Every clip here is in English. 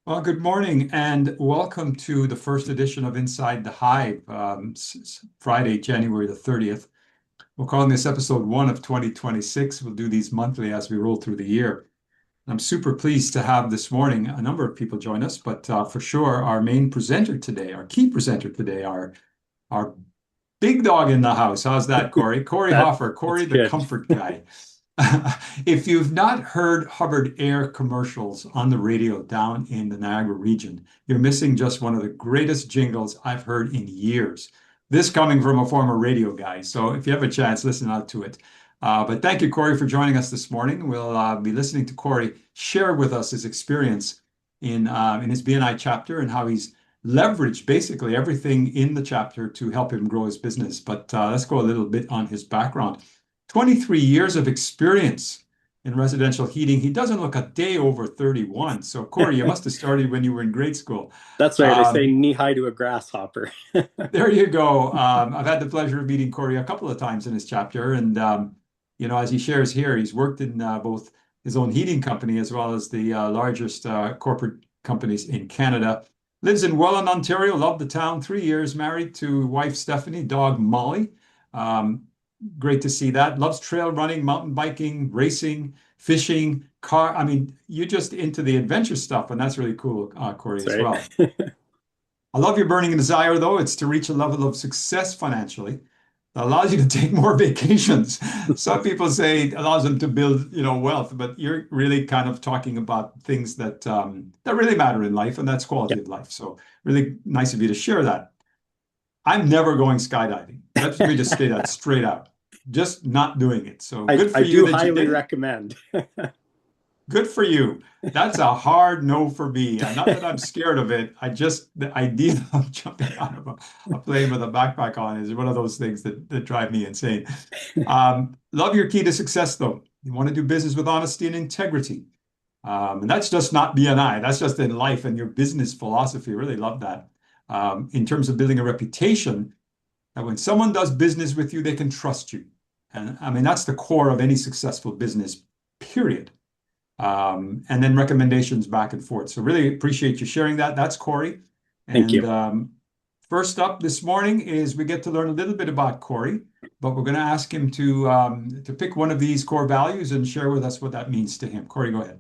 Well, good morning and welcome to the first edition of Inside the Hive, Friday, January the 30th. We're calling this episode one of 2026. We'll do these monthly as we roll through the year. I'm super pleased to have this morning a number of people join us, but for sure, our main presenter today, our key presenter today, our big dog in the house. How's that, Cory? Cory That Hoffer, that's Cory the good. Comfort Guy. If you've not heard Hubbard Air commercials on the radio down in the Niagara region, you're missing just one of the greatest jingles I've heard in years. This coming from a former radio guy. So if you have a chance, listen out to it. But thank you, Cory, for joining us this morning. We'll be listening to Cory share with us his experience in his BNI chapter and how he's leveraged basically everything in the chapter to help him grow his business. But let's go a little bit on his background. 23 years of experience in residential heating. He doesn't look a day over 31. So, Cory, you must have started when you were in grade school. That's right. I say Um, knee high to a grasshopper. there you go. I've had the pleasure of meeting Cory a couple of times in his chapter. And, as he shares here, he's worked in both his own heating company as well as the largest corporate companies in Canada. Lives in Welland, Ontario. Loved the town. 3 years married to wife Stephanie, dog Molly. Um, Great to see that. Loves trail running, mountain biking, racing, fishing, car. I mean, you're just into the adventure stuff, and that's really cool, Cory, That's as well. right. I love your burning desire, though. It's to reach a level of success financially that allows you to take more vacations. Some people say it allows them to build, wealth, but you're really kind of talking about things that really matter in life, and that's quality of life. So really nice of you to share that. I'm never going skydiving. Let me just say that straight out. Just not doing it. So I good I for you do that you highly did it. recommend. Good for you. That's a hard no for me. Not that I'm scared of it. The idea of jumping out of a plane with a backpack on is one of those things that drive me insane. Love your key to success, though. You want to do business with honesty and integrity. And that's just not BNI. That's just in life and your business philosophy. Really love that. In terms of building a reputation, that when someone does business with you, they can trust you. And I mean, that's the core of any successful business, period. And then recommendations back and forth. So really appreciate you sharing that. That's Cory. Thank And you. first up this morning is we get to learn a little bit about Cory, but we're going to ask him to pick one of these core values and share with us what that means to him. Cory, go ahead.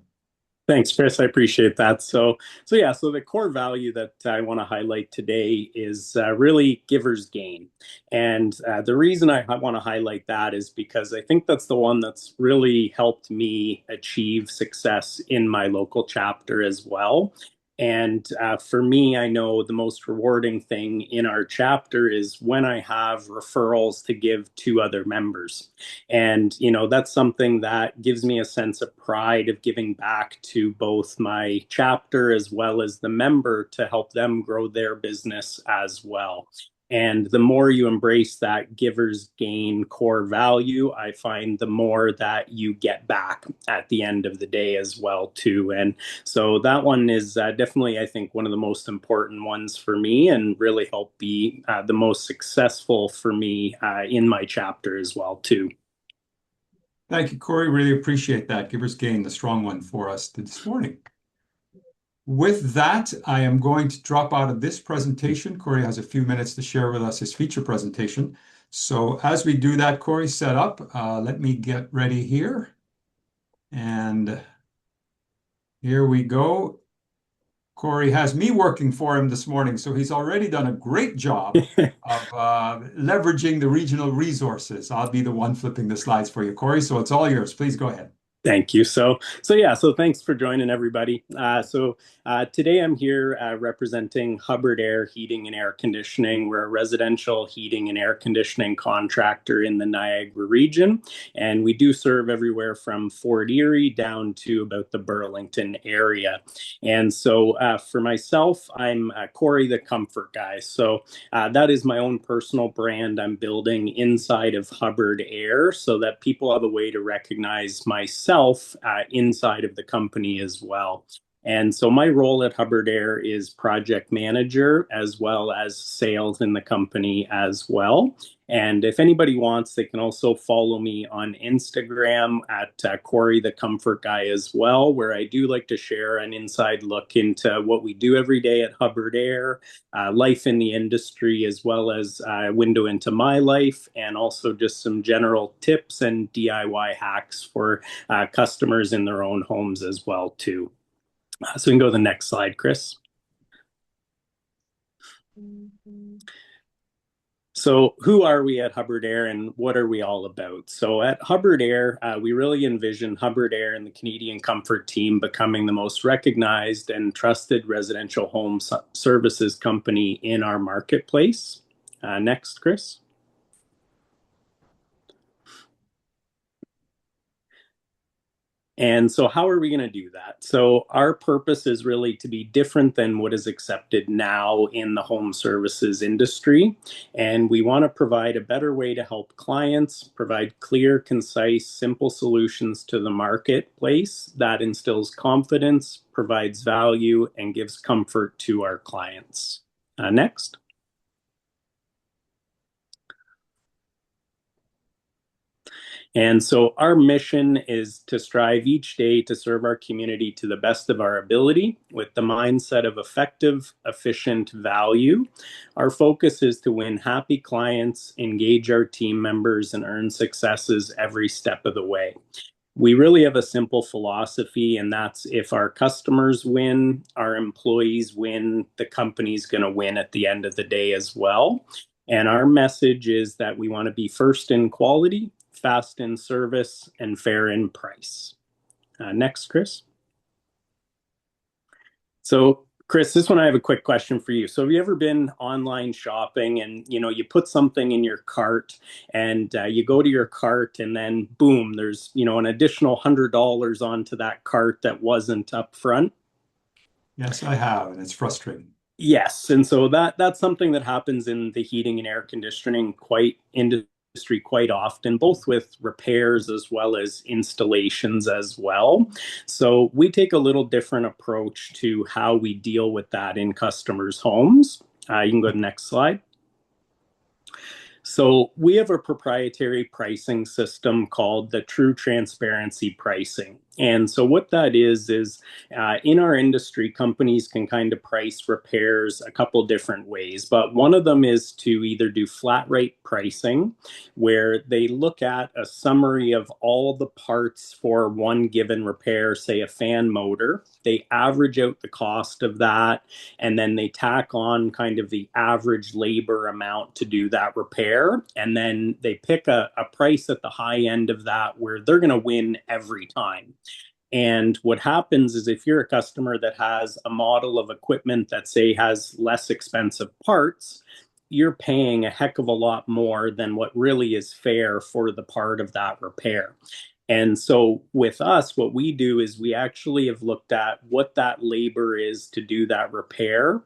Thanks, Chris. I appreciate that. So the core value that I want to highlight today is really givers gain. And the reason I want to highlight that is because I think that's the one that's really helped me achieve success in my local chapter as well. And for me, I know the most rewarding thing in our chapter is when I have referrals to give to other members. And, that's something that gives me a sense of pride of giving back to both my chapter as well as the member to help them grow their business as well. And the more you embrace that givers gain core value, I find the more that you get back at the end of the day as well too. And so that one is definitely, I think, one of the most important ones for me, and really helped be the most successful for me in my chapter as well too. Thank you, Cory. Really appreciate that. Givers gain, the strong one for us this morning. With that, I am going to drop out of this presentation. Cory has a few minutes to share with us his feature presentation. So as we do that, Cory, set up. Let me get ready here. And here we go. Cory has me working for him this morning, so he's already done a great job of leveraging the regional resources. I'll be the one flipping the slides for you, Cory, so it's all yours. Please go ahead. Thank you. So thanks for joining everybody. Today I'm here representing Hubbard Air Heating and Air Conditioning. We're a residential heating and air conditioning contractor in the Niagara region, and we do serve everywhere from Fort Erie down to about the Burlington area. And so for myself, I'm Cory the Comfort Guy. That is my own personal brand I'm building inside of Hubbard Air so that people have a way to recognize myself inside of the company as well. And so my role at Hubbard Air is project manager as well as sales in the company as well. And if anybody wants, they can also follow me on Instagram at Cory the Comfort Guy as well, where I do like to share an inside look into what we do every day at Hubbard Air, life in the industry, as well as a window into my life, and also just some general tips and DIY hacks for customers in their own homes as well too. So we can go to the next slide, Chris. So, who are we at Hubbard Air and what are we all about? So, at Hubbard Air, we really envision Hubbard Air and the Canadian Comfort team becoming the most recognized and trusted residential home services company in our marketplace. Next, Chris. And so, how are we going to do that? So, our purpose is really to be different than what is accepted now in the home services industry. And we want to provide a better way to help clients, provide clear, concise, simple solutions to the marketplace that instills confidence, provides value, and gives comfort to our clients. Next. And so our mission is to strive each day to serve our community to the best of our ability with the mindset of effective, efficient value. Our focus is to win happy clients, engage our team members, and earn successes every step of the way. We really have a simple philosophy, and that's if our customers win, our employees win, the company's going to win at the end of the day as well. And our message is that we want to be first in quality, fast in service, and fair in price. Next, Chris. So, Chris, this one I have a quick question for you. So, have you ever been online shopping and you put something in your cart and you go to your cart and then boom, there's an additional $100 onto that cart that wasn't up front? Yes, I have, and it's frustrating. Yes, and so that's something that happens in the heating and air conditioning industry quite often, both with repairs as well as installations as well. So we take a little different approach to how we deal with that in customers' homes. You can go to the next slide. So we have a proprietary pricing system called the True Transparency Pricing. And so what that is in our industry, companies can kind of price repairs a couple different ways. But one of them is to either do flat rate pricing, where they look at a summary of all the parts for one given repair, say a fan motor. They average out the cost of that, and then they tack on kind of the average labor amount to do that repair. And then they pick a price at the high end of that where they're going to win every time. And what happens is if you're a customer that has a model of equipment that, say, has less expensive parts, you're paying a heck of a lot more than what really is fair for the part of that repair. And so with us, what we do is we actually have looked at what that labor is to do that repair,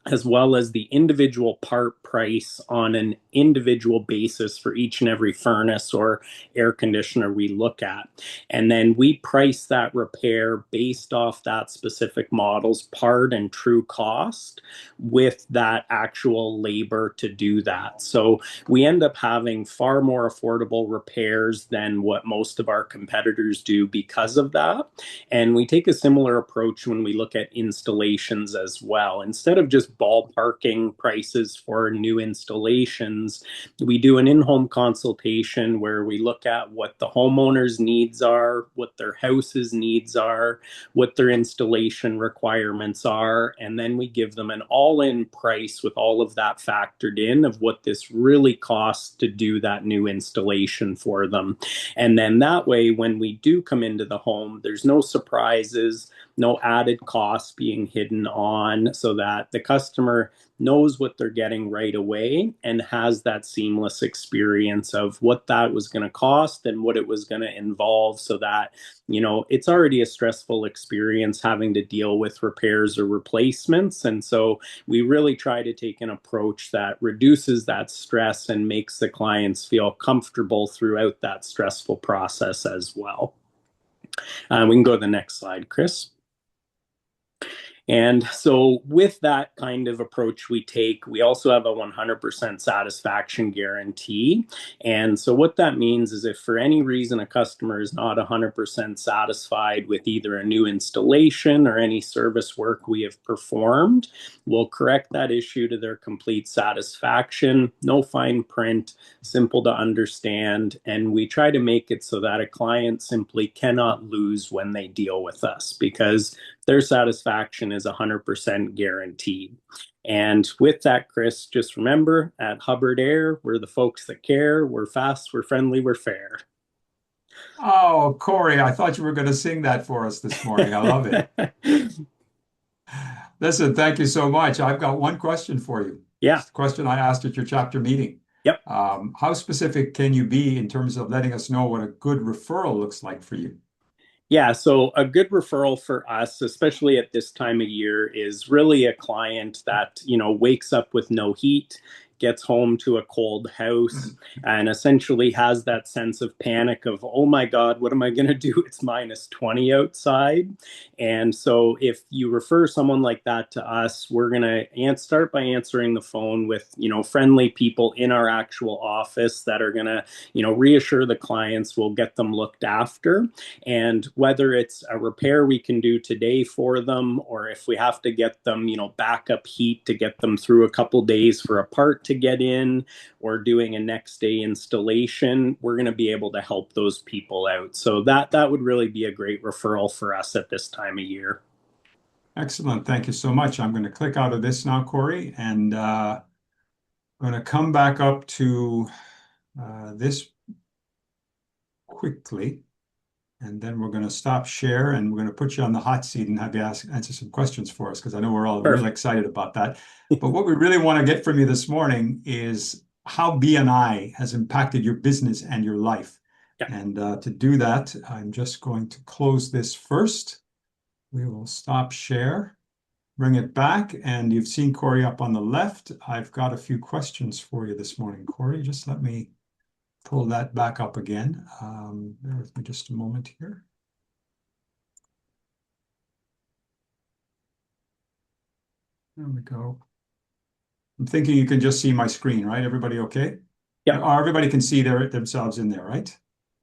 as well as the individual part price on an individual basis for each and every furnace or air conditioner we look at. And then we price that repair based off that specific model's part and true cost with that actual labor to do that. So we end up having far more affordable repairs than what most of our competitors do because of that. And we take a similar approach when we look at installations as well. Instead of just ballparking prices for new installations, we do an in-home consultation where we look at what the homeowner's needs are, what their house's needs are, what their installation requirements are, and then we give them an all-in price with all of that factored in of what this really costs to do that new installation for them. And then that way, when we do come into the home, there's no surprises, no added costs being hidden on, so that the customer knows what they're getting right away and has that seamless experience of what that was going to cost and what it was going to involve, so that it's already a stressful experience having to deal with repairs or replacements. And so we really try to take an approach that reduces that stress and makes the clients feel comfortable throughout that stressful process as well. We can go to the next slide, Chris. And so, with that kind of approach we take, we also have a 100% satisfaction guarantee. And so, what that means is if for any reason a customer is not 100% satisfied with either a new installation or any service work we have performed, we'll correct that issue to their complete satisfaction. No fine print, simple to understand. And we try to make it so that a client simply cannot lose when they deal with us because their satisfaction is 100% guaranteed. And with that, Chris, just remember at Hubbard Air, we're the folks that care. We're fast, we're friendly, we're fair. Oh, Cory, I thought you were going to sing that for us this morning. I love it. Listen, thank you so much. I've got one question for you. Yeah. It's the question I asked at your chapter meeting. Yep. How specific can you be in terms of letting us know what a good referral looks like for you? Yeah, so a good referral for us, especially at this time of year, is really a client that, wakes up with no heat, gets home to a cold house, and essentially has that sense of panic of, oh my God, what am I going to do? It's -20 outside. And so if you refer someone like that to us, we're going to start by answering the phone with, friendly people in our actual office that are going to, reassure the clients, we'll get them looked after. And whether it's a repair we can do today for them, or if we have to get them, backup heat to get them through a couple days for a part to get in, or doing a next day installation, we're going to be able to help those people out. So that would really be a great referral for us at this time of year. Excellent. Thank you so much. I'm going to click out of this now, Cory, and I'm going to come back up to this quickly. And then we're going to stop share and we're going to put you on the hot seat and have you answer some questions for us because I know we're all really Perfect. excited about that. But what we really want to get from you this morning is how BNI has impacted your business and your life. Yeah. And to do that, I'm just going to close this first. We will stop share, bring it back, and you've seen Cory up on the left. I've got a few questions for you this morning, Cory. Just let me pull that back up again. Bear with me just a moment here. There we go. I'm thinking you can just see my screen, right? Everybody okay? Yep. Or everybody can see themselves in there, right?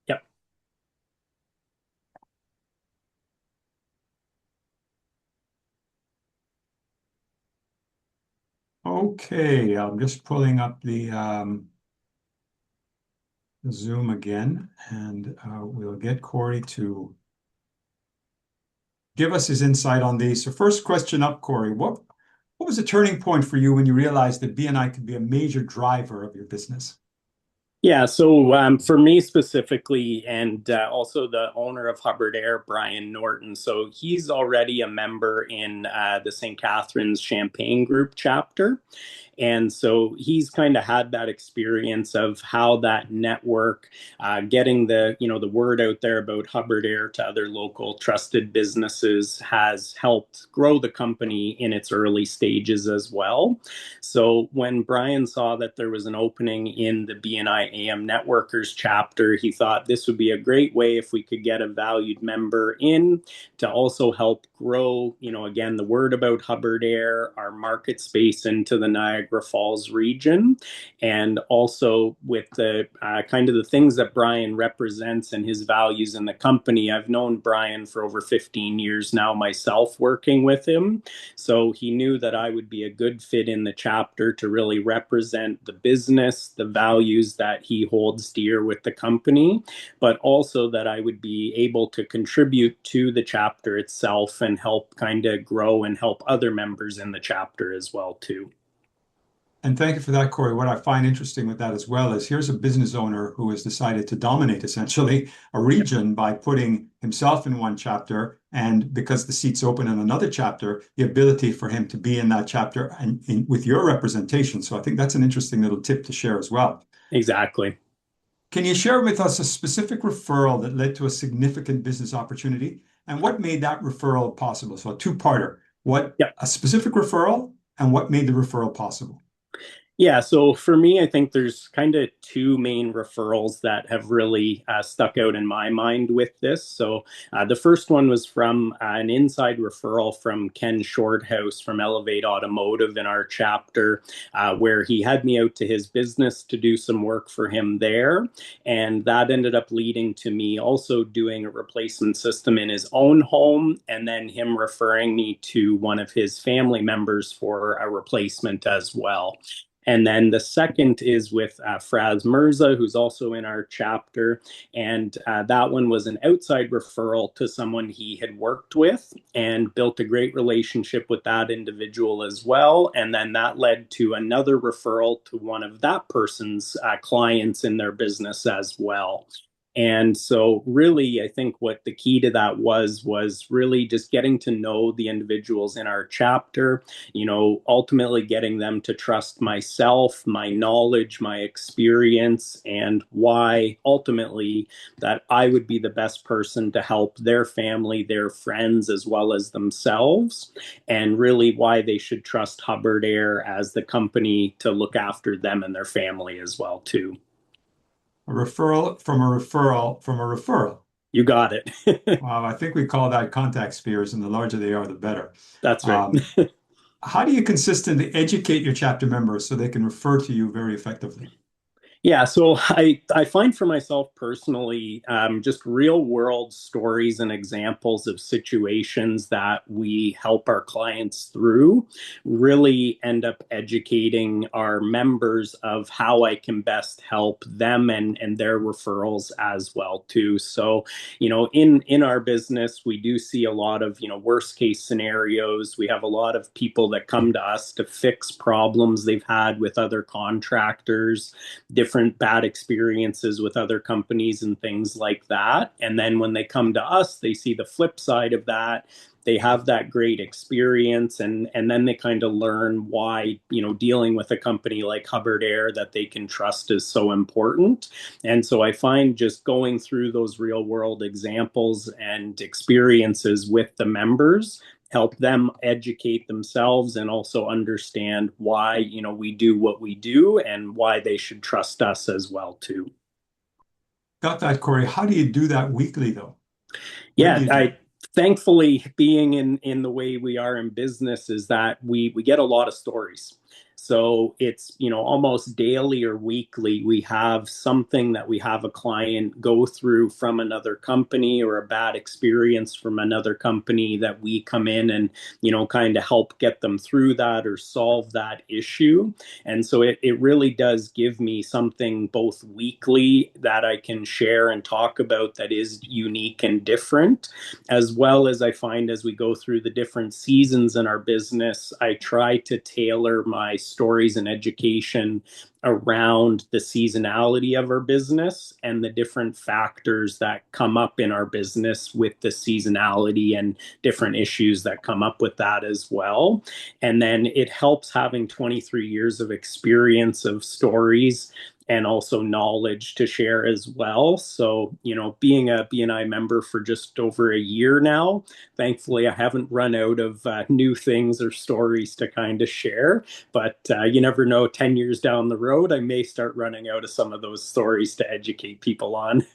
Yep. Okay, I'm just pulling up the Zoom again, and we'll get Cory to give us his insight on these. So first question up, Cory, what was the turning point for you when you realized that BNI could be a major driver of your business? Yeah, so for me specifically, and also the owner of Hubbard Air, Brian Norton. So he's already a member in the St. Catharines Champagne Group chapter. And so he's kind of had that experience of how that network, getting the word out there about Hubbard Air to other local trusted businesses has helped grow the company in its early stages as well. So when Brian saw that there was an opening in the BNI AM Networkers chapter, he thought this would be a great way if we could get a valued member in to also help grow, again, the word about Hubbard Air, our market space into the Niagara Falls region, and also with the kind of the things that Brian represents and his values in the company. I've known Brian for over 15 years now myself working with him. So he knew that I would be a good fit in the chapter to really represent the business, the values that he holds dear with the company, but also that I would be able to contribute to the chapter itself and help kind of grow and help other members in the chapter as well too. And thank you for that, Cory. What I find interesting with that as well is here's a business owner who has decided to dominate essentially a region by putting himself in one chapter, and because the seat's open in another chapter, the ability for him to be in that chapter and with your representation. So I think that's an interesting little tip to share as well. Exactly. Can you share with us a specific referral that led to a significant business opportunity and what made that referral possible? So a two-parter, what Yep. a specific referral and what made the referral possible? Yeah, so for me, I think there's kind of two main referrals that have really stuck out in my mind with this. So the first one was from an inside referral from Ken Shorthouse from Elevate Automotive in our chapter, where he had me out to his business to do some work for him there. And that ended up leading to me also doing a replacement system in his own home, and then him referring me to one of his family members for a replacement as well. And then the second is with Fraz Mirza, who's also in our chapter. And that one was an outside referral to someone he had worked with and built a great relationship with that individual as well. And then that led to another referral to one of that person's clients in their business as well. And so, really, I think what the key to that was really just getting to know the individuals in our chapter, ultimately getting them to trust myself, my knowledge, my experience, and why ultimately that I would be the best person to help their family, their friends, as well as themselves, and really why they should trust Hubbard Air as the company to look after them and their family as well, too. A referral from a referral from a referral. You got it. Wow, I think we call that contact spheres, and the larger they are, the better. That's right. Um, how do you consistently educate your chapter members so they can refer to you very effectively? Yeah, so I find for myself personally, just real world stories and examples of situations that we help our clients through really end up educating our members of how I can best help them and their referrals as well too. So, in our business, we do see a lot of, worst case scenarios. We have a lot of people that come to us to fix problems they've had with other contractors, different bad experiences with other companies and things like that. And then when they come to us, they see the flip side of that. They have that great experience, and then they kind of learn why, dealing with a company like Hubbard Air that they can trust is so important. And so I find just going through those real world examples and experiences with the members help them educate themselves and also understand why, we do what we do and why they should trust us as well too. Got that, Cory. How do you do that weekly, though? Where do Yeah, you do I it? thankfully being in the way we are in business is that we get a lot of stories. So it's, almost daily or weekly, we have something that we have a client go through from another company or a bad experience from another company that we come in and, kind of help get them through that or solve that issue. And so it really does give me something both weekly that I can share and talk about that is unique and different, as well as I find as we go through the different seasons in our business, I try to tailor my stories and education around the seasonality of our business and the different factors that come up in our business with the seasonality and different issues that come up with that as well. And then it helps having 23 years of experience of stories and also knowledge to share as well. So, being a BNI member for just over a year now, thankfully, I haven't run out of new things or stories to kind of share. But you never know, 10 years down the road, I may start running out of some of those stories to educate people on.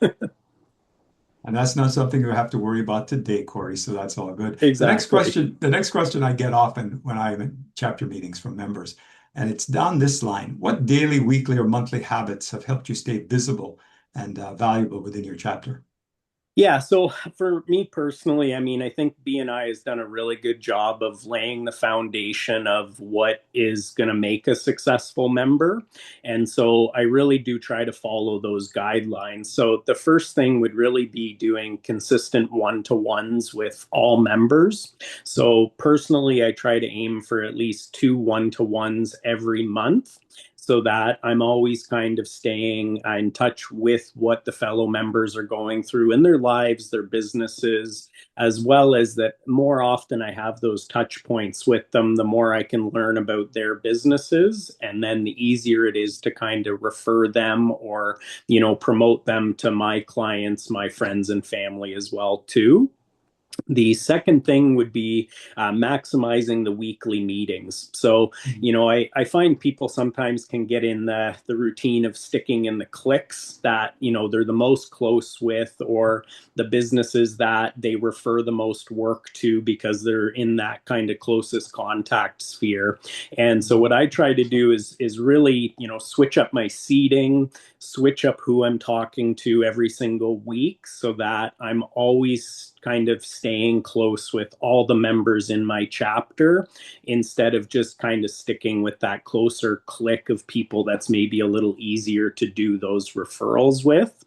And that's not something you have to worry about today, Cory. So that's all good. Exactly. The next question I get often when I'm in chapter meetings from members, and it's down this line: what daily, weekly, or monthly habits have helped you stay visible and valuable within your chapter? Yeah, so for me personally, I mean, I think BNI has done a really good job of laying the foundation of what is going to make a successful member. And so I really do try to follow those guidelines. So the first thing would really be doing consistent one-to-ones with all members. So personally, I try to aim for at least two one-to-ones every month, so that I'm always kind of staying in touch with what the fellow members are going through in their lives, their businesses, as well as that more often I have those touch points with them, the more I can learn about their businesses. And then the easier it is to kind of refer them or, promote them to my clients, my friends and family as well, too. The second thing would be maximizing the weekly meetings. So, Mhm. I find people sometimes can get in the routine of sticking in the cliques that, they're the most close with, or the businesses that they refer the most work to because they're in that kind of closest contact sphere. And so what I try to do is really, switch up my seating, switch up who I'm talking to every single week so that I'm always kind of staying close with all the members in my chapter instead of just kind of sticking with that closer clique of people that's maybe a little easier to do those referrals with.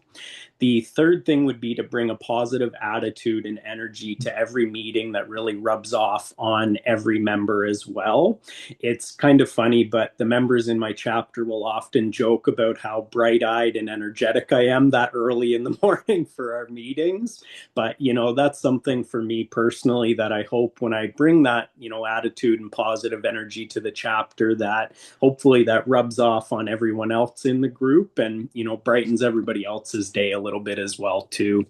The third thing would be to bring a positive attitude and energy to every meeting that really rubs off on every member as well. It's kind of funny, but the members in my chapter will often joke about how bright eyed and energetic I am that early in the morning for our meetings. But, that's something for me personally that I hope when I bring that, attitude and positive energy to the chapter, that hopefully that rubs off on everyone else in the group and, brightens everybody else's day a little bit as well too.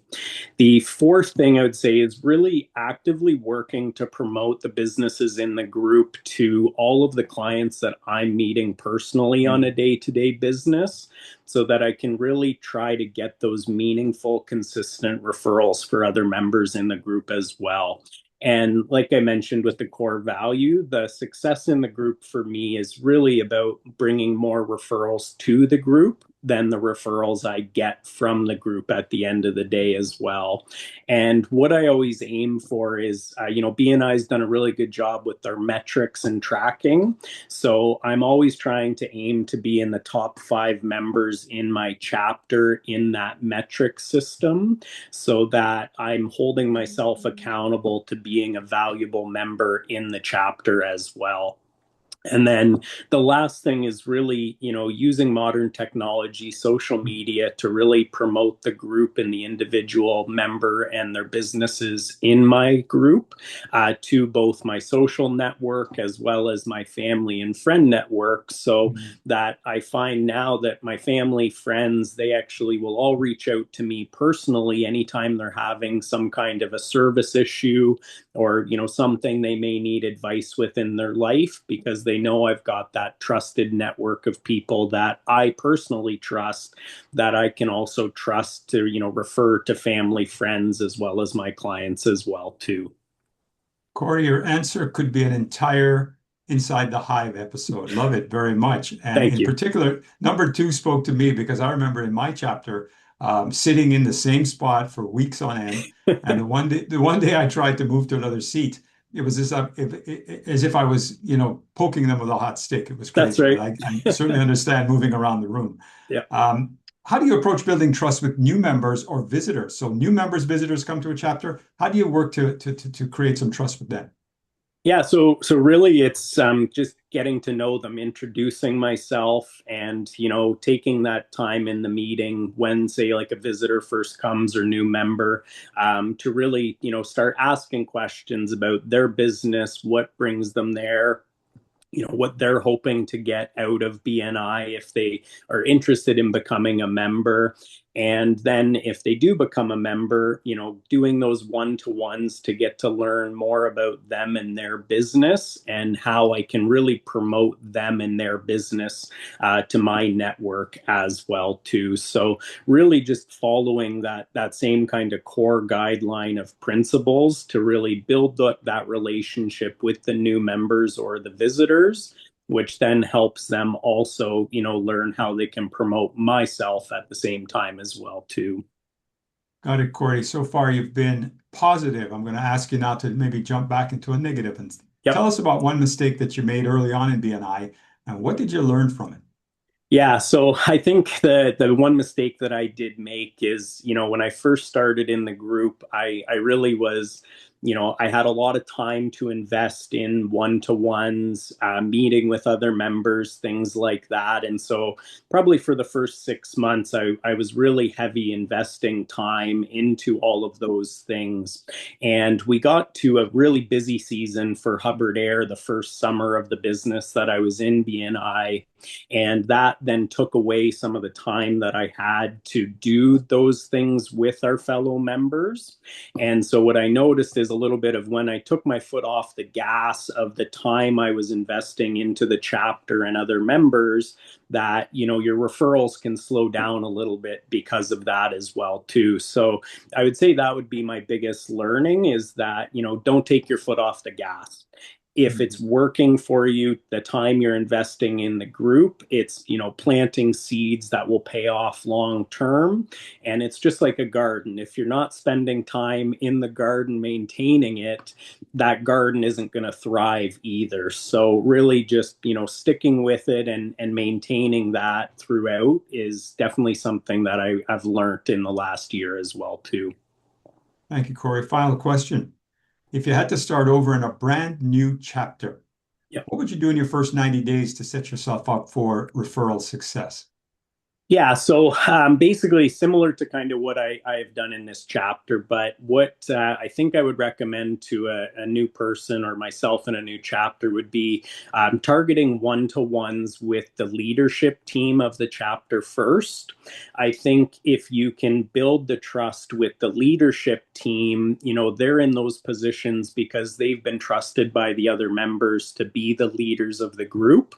The fourth thing I would say is really actively working to promote the businesses in the group to all of the clients that I'm meeting personally on a Mm. day-to-day business, so that I can really try to get those meaningful, consistent referrals for other members in the group as well. And like I mentioned with the core value, the success in the group for me is really about bringing more referrals to the group than the referrals I get from the group at the end of the day as well. And what I always aim for is, BNI has done a really good job with their metrics and tracking. So I'm always trying to aim to be in the top 5 members in my chapter in that metric system so that I'm holding myself accountable to being a valuable member in the chapter as well. And then the last thing is really, using modern technology, social media to really promote the group and the individual member and their businesses in my group to both my social network as well as my family and friend network. So Mm. that I find now that my family, friends, they actually will all reach out to me personally anytime they're having some kind of a service issue or something they may need advice with in their life because they know I've got that trusted network of people that I personally trust that I can also trust to refer to family, friends, as well as my clients as well too. Cory, your answer could be an entire Inside the Hive episode. Love it very much. And Thank in you. particular, number two spoke to me because I remember in my chapter sitting in the same spot for weeks on end. And the one day I tried to move to another seat, it was as if I was, poking them with a hot stick. It was That's crazy, but right. I certainly understand moving around the room. Yeah. How do you approach building trust with new members or visitors? So new members, visitors come to a chapter. How do you work to create some trust with them? Yeah, so really it's just getting to know them, introducing myself, and taking that time in the meeting when, say, like a visitor first comes or new member, to really start asking questions about their business, what brings them there, what they're hoping to get out of BNI if they are interested in becoming a member. And then if they do become a member, doing those one-to-ones to get to learn more about them and their business and how I can really promote them and their business to my network as well too. So really just following that same kind of core guideline of principles to really build that relationship with the new members or the visitors, which then helps them also learn how they can promote myself at the same time as well too. Got it, Cory. So far, you've been positive. I'm going to ask you now to maybe jump back into a negative and tell Yep. us about one mistake that you made early on in BNI and what did you learn from it? Yeah, so I think the one mistake that I did make is, when I first started in the group, I really was, I had a lot of time to invest in one-to-ones, meeting with other members, things like that. And so probably for the first 6 months, I was really heavy investing time into all of those things. And we got to a really busy season for Hubbard Air, the first summer of the business that I was in BNI. And that then took away some of the time that I had to do those things with our fellow members. And so what I noticed is is a little bit of when I took my foot off the gas of the time I was investing into the chapter and other members, that, your referrals can slow down a little bit because of that as well too. So I would say that would be my biggest learning, is that, don't take your foot off the gas. If it's Mhm. working for you, the time you're investing in the group, it's, planting seeds that will pay off long term. And it's just like a garden. If you're not spending time in the garden maintaining it, that garden isn't going to thrive either. So really just, sticking with it and maintaining that throughout is definitely something that I've learned in the last year as well too. Thank you, Cory. Final question. If you had to start over in a brand new chapter, Yeah. what would you do in your first 90 days to set yourself up for referral success? Yeah, so basically similar to kind of what I have done in this chapter, but what I think I would recommend to a new person or myself in a new chapter would be targeting one-to-ones with the leadership team of the chapter first. I think if you can build the trust with the leadership team, they're in those positions because they've been trusted by the other members to be the leaders of the group.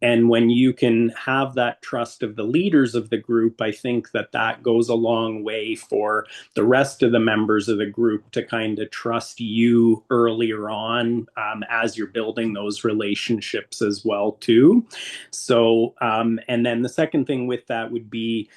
And when you can have that trust of the leaders of the group, I think that that goes a long way for the rest of the members of the group to kind of trust you earlier on, as you're building those relationships as well too. So, and then the second thing with that would be,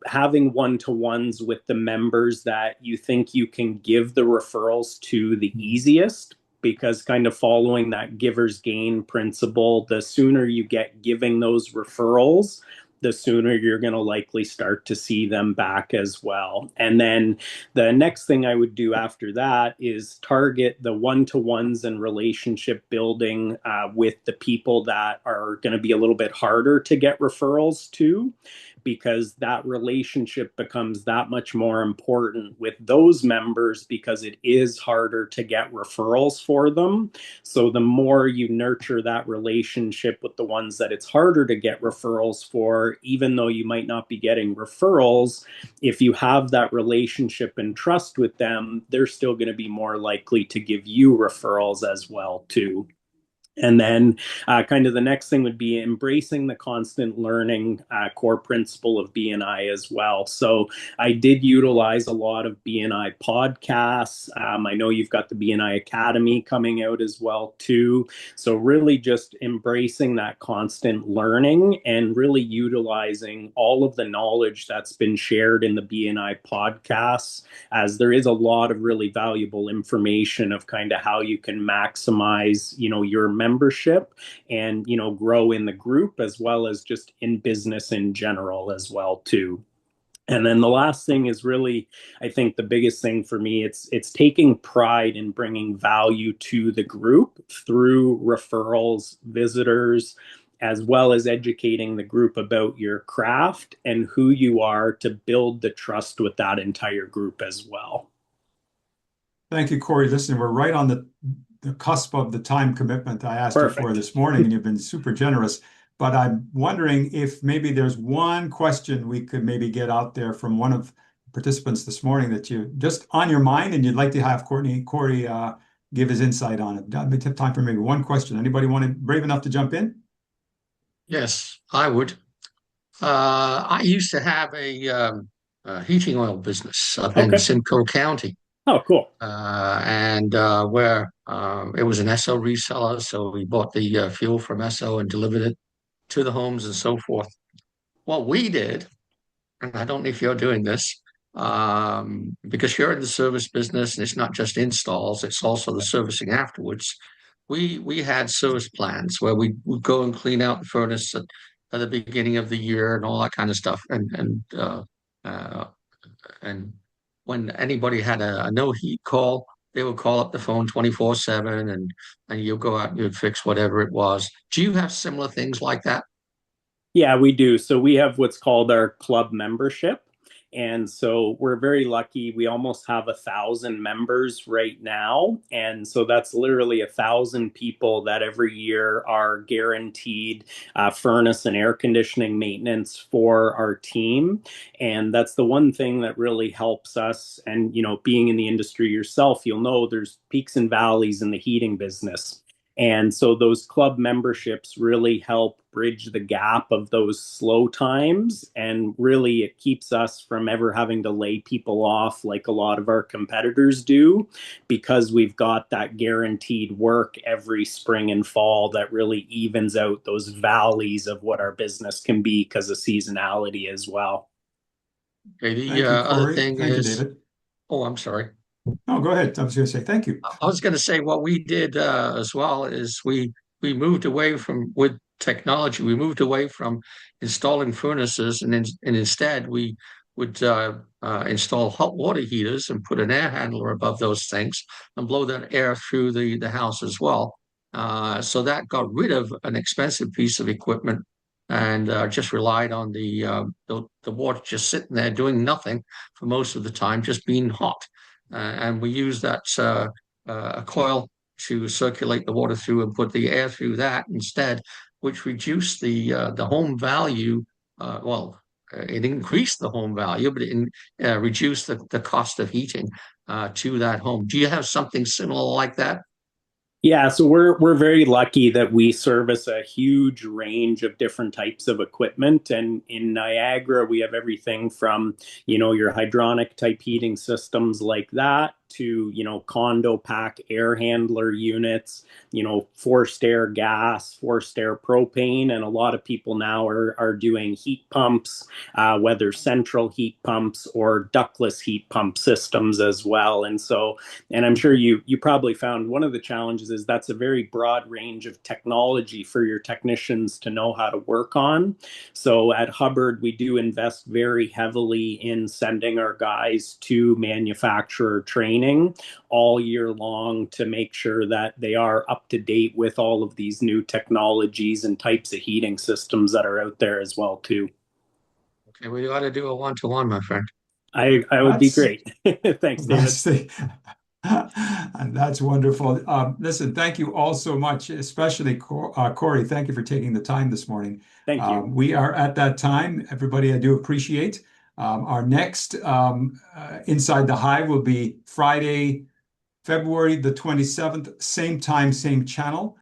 having one-to-ones with the members that you think you can give the referrals to the easiest, because kind of following that giver's gain principle, the sooner you get giving those referrals, the sooner you're going to likely start to see them back as well. And then the next thing I would do after that is target the one-to-ones and relationship building with the people that are going to be a little bit harder to get referrals to, because that relationship becomes that much more important with those members, because it is harder to get referrals for them. So the more you nurture that relationship with the ones that it's harder to get referrals for, even though you might not be getting referrals, if you have that relationship and trust with them, they're still going to be more likely to give you referrals as well too. And then, kind of the next thing would be embracing the constant learning core principle of BNI as well. So, I did utilize a lot of BNI podcasts. I know you've got the BNI Academy coming out as well too. So, really just embracing that constant learning and really utilizing all of the knowledge that's been shared in the BNI podcasts, as there is a lot of really valuable information of kind of how you can maximize, your membership and, grow in the group as well as just in business in general as well too. And then the last thing is really, I think the biggest thing for me, it's taking pride in bringing value to the group through referrals, visitors, as well as educating the group about your craft and who you are, to build the trust with that entire group as well. Thank you, Cory. Listen, we're right on the cusp of the time commitment I asked you for Perfect. this morning, and you've been super generous. But I'm wondering if maybe there's one question we could maybe get out there from one of the participants this morning that you just on your mind and you'd like to have Cory give his insight on it. We have time for maybe one question. Anybody want to brave enough to jump in? Yes, I would. I used to have a heating oil business up in Okay. Simcoe County, Oh, cool. and where it was an Esso reseller. So we bought the fuel from Esso and delivered it to the homes and so forth. What we did, and I don't know if you're doing this, because you're in the service business and it's not just installs, it's also the servicing afterwards. We had service plans where we would go and clean out the furnace at the beginning of the year and all that kind of stuff. Uh, and when anybody had a no heat call, they would call up the phone 24/7, and you'll go out and you'd fix whatever it was. Do you have similar things like that? Yeah, we do. So we have what's called our club membership. And so we're very lucky. We almost have 1,000 members right now. And so that's literally 1,000 people that every year are guaranteed furnace and air conditioning maintenance for our team. And that's the one thing that really helps us. And, being in the industry yourself, you'll know there's peaks and valleys in the heating business. And so those club memberships really help bridge the gap of those slow times. And really, it keeps us from ever having to lay people off like a lot of our competitors do, because we've got that guaranteed work every spring and fall that really evens out those valleys of what our business can be because of seasonality as well. Okay, the Thank you, other Cory. thing Thank you, is, David. oh, I'm sorry. No, go ahead. I was going to say thank you. I was going to say what we did as well is we moved away from with technology. We moved away from installing furnaces, and instead we would install hot water heaters and put an air handler above those things and blow that air through the house as well. So that got rid of an expensive piece of equipment and just relied on the water just sitting there doing nothing for most of the time, just being hot. And we use that a coil to circulate the water through and put the air through that instead, which reduced the home value. It increased the home value, but it reduced the cost of heating to that home. Do you have something similar like that? Yeah, so we're very lucky that we service a huge range of different types of equipment. And in Niagara, we have everything from, your hydronic type heating systems like that to, condo pack air handler units, forced air gas, forced air propane. And a lot of people now are doing heat pumps, whether central heat pumps or ductless heat pump systems as well. And I'm sure you probably found one of the challenges is that's a very broad range of technology for your technicians to know how to work on. So at Hubbard, we do invest very heavily in sending our guys to manufacturer training all year long to make sure that they are up to date with all of these new technologies and types of heating systems that are out there as well too. Okay, we ought to do a one-to-one, my friend. I would be That's great. Thanks, David. that's the, and that's wonderful. Listen, thank you all so much, especially Cory. Thank you for taking the time this morning. Thank you. We are at that time. Everybody, I do appreciate. Our next Inside the Hive will be Friday, February the 27th, same time, same channel.